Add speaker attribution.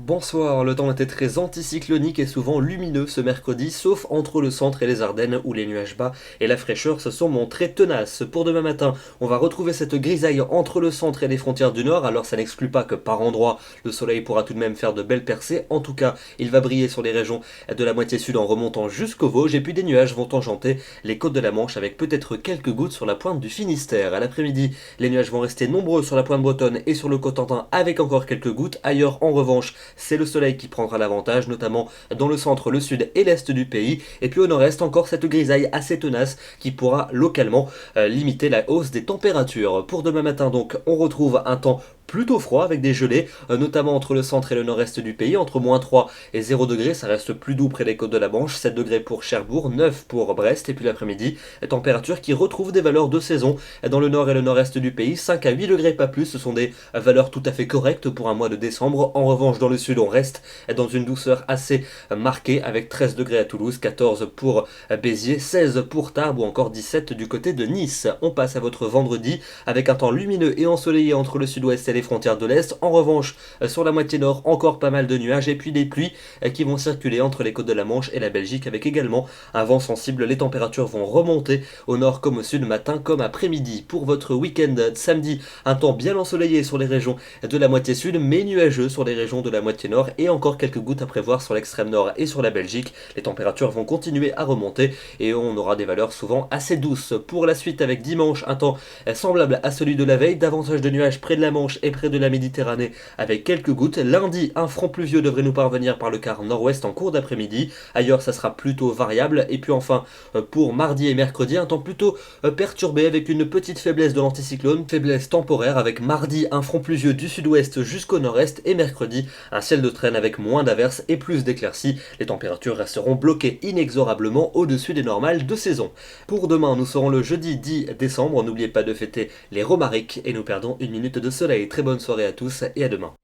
Speaker 1: Bonsoir, le temps était très anticyclonique et souvent lumineux ce mercredi, sauf entre le centre et les Ardennes où les nuages bas et la fraîcheur se sont montrés tenaces. Pour demain matin, on va retrouver cette grisaille entre le centre et les frontières du nord, alors ça n'exclut pas que par endroits, le soleil pourra tout de même faire de belles percées. En tout cas, il va briller sur les régions de la moitié sud en remontant jusqu'aux Vosges et puis des nuages vont tangenter les côtes de la Manche avec peut-être quelques gouttes sur la pointe du Finistère. À l'après-midi, les nuages vont rester nombreux sur la pointe bretonne et sur le Cotentin avec encore quelques gouttes. Ailleurs, en revanche, c'est le soleil qui prendra l'avantage, notamment dans le centre, le sud et l'est du pays. Et puis au nord-est, encore cette grisaille assez tenace qui pourra localement limiter la hausse des températures. Pour demain matin, donc, on retrouve un temps plutôt froid avec des gelées, notamment entre le centre et le nord-est du pays, entre -3 et 0 degrés, ça reste plus doux près des côtes de la Manche, 7 degrés pour Cherbourg, 9 pour Brest, et puis l'après-midi, température qui retrouve des valeurs de saison dans le nord et le nord-est du pays, 5 à 8 degrés pas plus, ce sont des valeurs tout à fait correctes pour un mois de décembre. En revanche, dans le sud, on reste dans une douceur assez marquée, avec 13 degrés à Toulouse, 14 pour Béziers, 16 pour Tarbes ou encore 17 du côté de Nice. On passe à votre vendredi, avec un temps lumineux et ensoleillé entre le sud-ouest et les frontières de l'Est. En revanche, sur la moitié nord, encore pas mal de nuages et puis des pluies qui vont circuler entre les côtes de la Manche et la Belgique avec également un vent sensible. Les températures vont remonter au nord comme au sud, matin comme après-midi. Pour votre week-end samedi, un temps bien ensoleillé sur les régions de la moitié sud, mais nuageux sur les régions de la moitié nord et encore quelques gouttes à prévoir sur l'extrême nord et sur la Belgique. Les températures vont continuer à remonter et on aura des valeurs souvent assez douces. Pour la suite, avec dimanche, un temps semblable à celui de la veille, davantage de nuages près de la Manche et près de la Méditerranée avec quelques gouttes. Lundi, un front pluvieux devrait nous parvenir par le quart nord-ouest en cours d'après-midi. Ailleurs, ça sera plutôt variable. Et puis enfin, pour mardi et mercredi, un temps plutôt perturbé avec une petite faiblesse de l'anticyclone, faiblesse temporaire avec mardi un front pluvieux du sud-ouest jusqu'au nord-est et mercredi un ciel de traîne avec moins d'averses et plus d'éclaircies. Les températures resteront bloquées inexorablement au-dessus des normales de saison. Pour demain, nous serons le jeudi 10 décembre. N'oubliez pas de fêter les Romarics et nous perdons une minute de soleil. Très bonne soirée à tous et à demain.